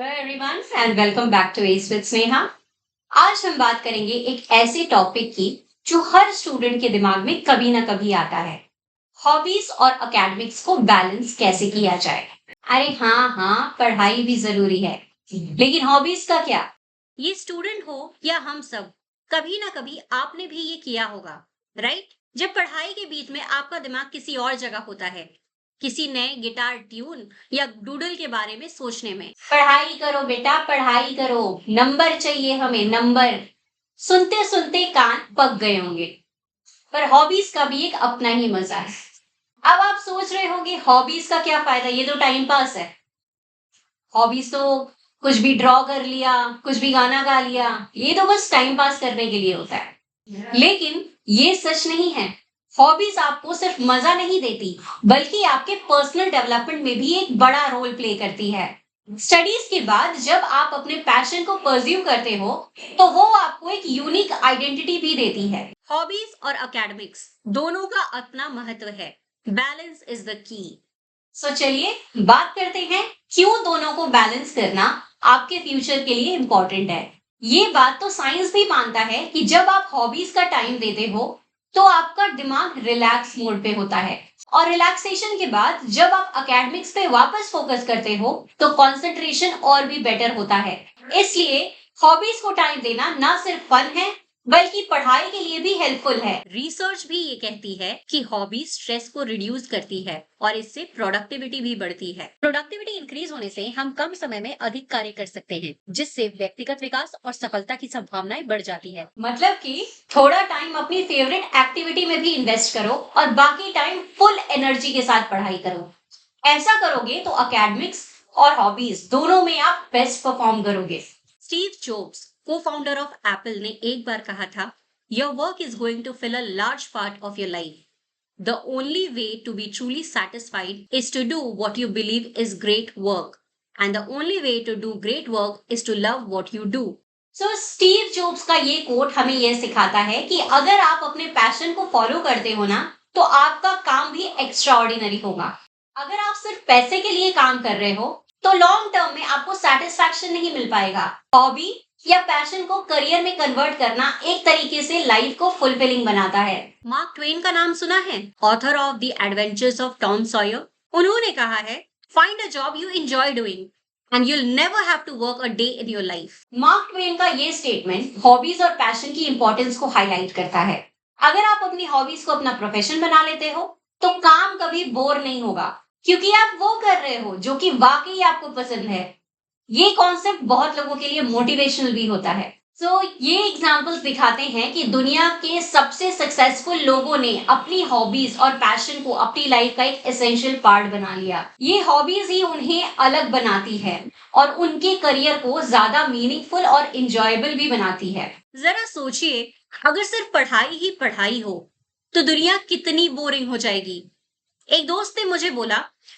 Hello everyone and welcome back to S with Sneha. आज हम बात करेंगे एक ऐसे टॉपिक की जो हर स्टूडेंट के दिमाग में कभी ना कभी आता है। हॉबीज और एकेडमिक्स को बैलेंस कैसे किया जाए। अरे हाँ हाँ, पढ़ाई भी जरूरी है, लेकिन हॉबीज का क्या। ये स्टूडेंट हो या हम सब, कभी ना कभी आपने भी ये किया होगा, राइट? जब पढ़ाई के बीच में आपका दिमाग किसी और जगह होता है, किसी नए गिटार ट्यून या डूडल के बारे में सोचने में। पढ़ाई करो बेटा, पढ़ाई करो, नंबर चाहिए हमें, नंबर। सुनते सुनते कान पक गए होंगे। पर हॉबीज का भी एक अपना ही मजा है। अब आप सोच रहे होंगे हॉबीज का क्या फायदा, ये तो टाइम पास है। हॉबीज तो कुछ भी ड्रॉ कर लिया, कुछ भी गाना गा लिया, ये तो बस टाइम पास करने के लिए होता है। लेकिन ये सच नहीं है। हॉबीज आपको सिर्फ मजा नहीं देती, बल्कि आपके पर्सनल डेवलपमेंट में भी एक बड़ा रोल प्ले करती है। स्टडीज के बाद जब आप अपने पैशन को परस्यू करते हो, तो वो आपको एक यूनिक आइडेंटिटी भी देती है। हॉबीज और एकेडमिक्स दोनों का अपना महत्व है। Balance is the key. चलिए बात करते हैं क्यों दोनों को बैलेंस करना आपके फ्यूचर के लिए इम्पोर्टेंट है। ये बात तो साइंस भी मानता है कि जब आप हॉबीज का टाइम देते हो, तो आपका दिमाग रिलैक्स मोड पे होता है, और रिलैक्सेशन के बाद जब आप एकेडमिक्स पे वापस फोकस करते हो, तो कंसंट्रेशन और भी बेटर होता है। इसलिए हॉबीज को टाइम देना ना सिर्फ फन है, बल्कि पढ़ाई के लिए भी हेल्पफुल है। रिसर्च भी ये कहती है कि हॉबी स्ट्रेस को रिड्यूस करती है और इससे प्रोडक्टिविटी भी बढ़ती है। प्रोडक्टिविटी इंक्रीज होने से हम कम समय में अधिक कार्य कर सकते हैं, जिससे व्यक्तिगत विकास और सफलता की संभावनाएं बढ़ जाती है। मतलब कि थोड़ा टाइम अपनी फेवरेट एक्टिविटी में भी इन्वेस्ट करो और बाकी टाइम फुल एनर्जी के साथ पढ़ाई करो। ऐसा करोगे तो एकेडमिक्स और हॉबीज दोनों में आप बेस्ट परफॉर्म करोगे। Steve jobs, co-founder of Apple, ने एक बार कहा था, Your work is going to fill a large part of your life. The only way to be truly satisfied is to do what you believe is great work. And the only way to do great work is to love what you do. Steve jobs का ये coat हमें यह सिखाता है कि अगर आप अपने पैशन को फॉलो करते हो ना, तो आपका काम भी एक्स्ट्राऑर्डिनरी होगा। अगर आप सिर्फ पैसे के लिए काम कर रहे हो, तो लॉन्ग टर्म में आपको सेटिस्फैक्शन नहीं मिल पाएगा। हॉबी या पैशन को करियर में कन्वर्ट करना एक तरीके से लाइफ को फुलफिलिंग बनाता है। मार्क ट्वेन का नाम सुना है? Author of the adventures of Tom Sawyer. उन्होंने कहा है, find a job you enjoy doing and you'll never have to work a day in your life. Mark Twain का ये स्टेटमेंट हॉबीज और पैशन की इंपॉर्टेंस को हाईलाइट करता है। अगर आप अपनी हॉबीज को अपना प्रोफेशन बना लेते हो, तो काम कभी बोर नहीं होगा, क्योंकि आप वो कर रहे हो जो कि वाकई आपको पसंद है। ये कॉन्सेप्ट बहुत लोगों के लिए मोटिवेशनल भी होता है। ये एग्जांपल्स दिखाते हैं कि दुनिया के सबसे सक्सेसफुल लोगों ने अपनी हॉबीज और पैशन को अपनी लाइफ का एक एसेंशियल पार्ट बना लिया। ये हॉबीज ही उन्हें अलग बनाती है और उनके करियर को ज्यादा मीनिंगफुल और इंजॉयबल भी बनाती है। जरा सोचिए, अगर सिर्फ पढ़ाई ही पढ़ाई हो, तो दुनिया कितनी बोरिंग हो जाएगी। एक दोस्त ने मुझे बोला,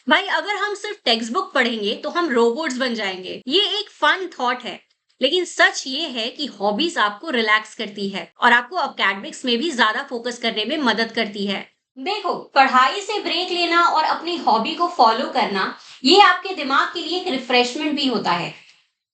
भाई अगर हम सिर्फ टेक्स्ट बुक पढ़ेंगे तो हम रोबोट्स बन जाएंगे। ये एक फन थॉट है, लेकिन सच ये है कि हॉबीज आपको रिलैक्स करती है और आपको एकेडमिक्स में भी ज्यादा फोकस करने में मदद करती है। देखो, पढ़ाई से ब्रेक लेना और अपनी हॉबी को फॉलो करना, ये आपके दिमाग के लिए एक रिफ्रेशमेंट भी होता है।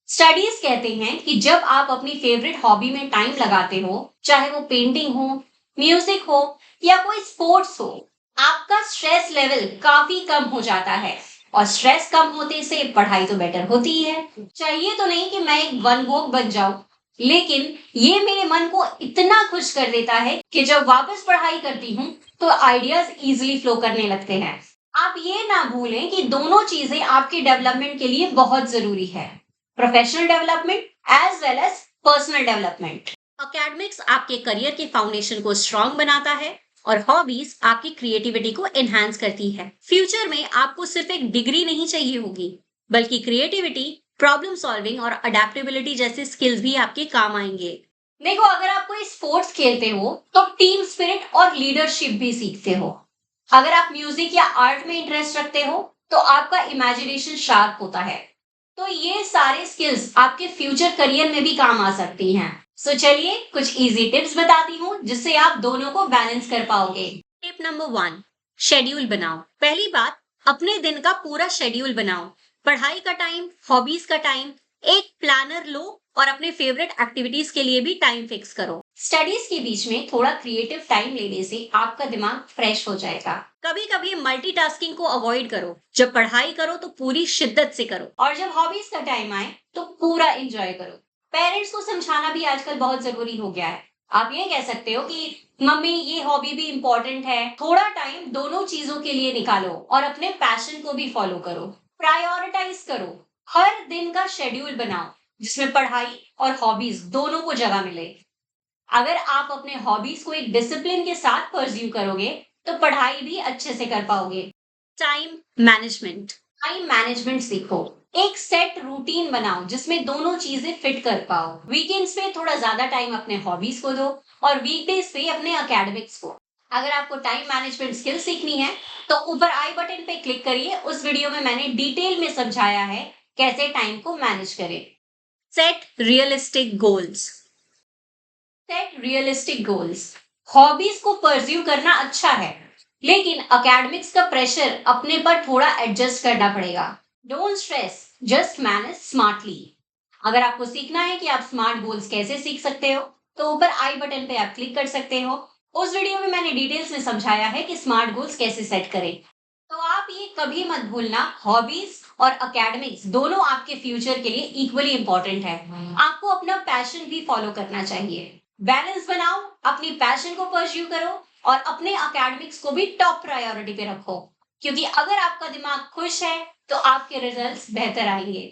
स्टडीज कहते हैं कि जब आप अपनी फेवरेट हॉबी में टाइम लगाते हो, चाहे वो पेंटिंग हो, म्यूजिक हो या कोई स्पोर्ट्स हो, आपका स्ट्रेस लेवल काफी कम हो जाता है। और स्ट्रेस कम होते से पढ़ाई तो बेटर होती ही है। चाहिए तो नहीं कि मैं एक वन गोग बन जाऊं, लेकिन ये मेरे मन को इतना खुश कर देता है कि जब वापस पढ़ाई करती हूँ, तो आइडियाज इजीली फ्लो करने लगते हैं। आप ये ना भूलें कि दोनों चीजें आपके डेवलपमेंट के लिए बहुत जरूरी है। Professional development as well as personal development. Academics आपके करियर के फाउंडेशन को स्ट्रांग बनाता है और हॉबीज आपकी क्रिएटिविटी को एनहांस करती है। फ्यूचर में आपको सिर्फ एक डिग्री नहीं चाहिए होगी, बल्कि क्रिएटिविटी, प्रॉब्लम सॉल्विंग और अडेप्टेबिलिटी जैसे स्किल्स भी आपके काम आएंगे। देखो, अगर आप कोई स्पोर्ट्स खेलते हो, तो टीम स्पिरिट और लीडरशिप भी सीखते हो। अगर आप म्यूजिक या आर्ट में इंटरेस्ट रखते हो, तो आपका इमेजिनेशन शार्प होता है। तो ये सारे स्किल्स आपके फ्यूचर करियर में भी काम आ सकती हैं। चलिए कुछ इजी टिप्स बताती हूँ, जिससे आप दोनों को बैलेंस कर पाओगे। टिप नंबर 1, शेड्यूल बनाओ। पहली बात, अपने दिन का पूरा शेड्यूल बनाओ। पढ़ाई का टाइम, हॉबीज का टाइम, एक प्लानर लो और अपने फेवरेट एक्टिविटीज के लिए भी टाइम फिक्स करो। स्टडीज के बीच में थोड़ा क्रिएटिव टाइम लेने से आपका दिमाग फ्रेश हो जाएगा। कभी कभी मल्टीटास्किंग को अवॉइड करो। जब पढ़ाई करो तो पूरी शिद्दत से करो और जब हॉबीज का टाइम आए तो पूरा एंजॉय करो। पेरेंट्स को समझाना भी आजकल बहुत जरूरी हो गया है। आप ये कह सकते हो कि मम्मी ये हॉबी भी इम्पोर्टेंट है, थोड़ा टाइम दोनों चीजों के लिए निकालो और अपने पैशन को भी फॉलो करो। प्रायोरिटाइज करो। हर दिन का शेड्यूल बनाओ जिसमें पढ़ाई और हॉबीज दोनों को जगह मिले। अगर आप अपने हॉबीज को एक डिसिप्लिन के साथ परस्यू करोगे तो पढ़ाई भी अच्छे से कर पाओगे। Time management. टाइम मैनेजमेंट सीखो। एक सेट रूटीन बनाओ जिसमें दोनों चीजें फिट कर पाओ। वीकेंड्स पे थोड़ा ज्यादा टाइम अपने हॉबीज को दो और वीकडेज पे अपने एकेडमिक्स को। अगर आपको टाइम मैनेजमेंट स्किल सीखनी है तो ऊपर आई बटन पे क्लिक करिए। उस वीडियो में मैंने डिटेल में समझाया है कैसे टाइम को मैनेज करें। Set realistic goals. Set realistic goals. Hobbies को परस्यू करना अच्छा है, लेकिन एकेडमिक्स का प्रेशर अपने पर थोड़ा एडजस्ट करना पड़ेगा। Don't stress, just manage smartly. अगर आपको सीखना है कि आप स्मार्ट गोल्स कैसे सीख सकते हो तो ऊपर आई बटन पे आप क्लिक कर सकते हो। उस वीडियो में मैंने डिटेल्स में समझाया है कि स्मार्ट गोल्स कैसे सेट करें। तो आप ये कभी मत भूलना, हॉबीज और एकेडमिक्स दोनों आपके फ्यूचर के लिए इक्वली इंपॉर्टेंट है। आपको अपना पैशन भी फॉलो करना चाहिए। बैलेंस बनाओ, अपनी पैशन को परस्यू करो और अपने एकेडमिक्स को भी टॉप प्रायोरिटी पे रखो, क्योंकि अगर आपका दिमाग खुश है तो आपके रिजल्ट्स बेहतर आएंगे।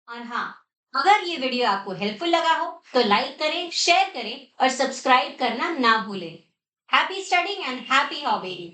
और हाँ, अगर ये वीडियो आपको हेल्पफुल लगा हो तो लाइक करें, शेयर करें और सब्सक्राइब करना ना भूलें। Happy studying and happy hobbing.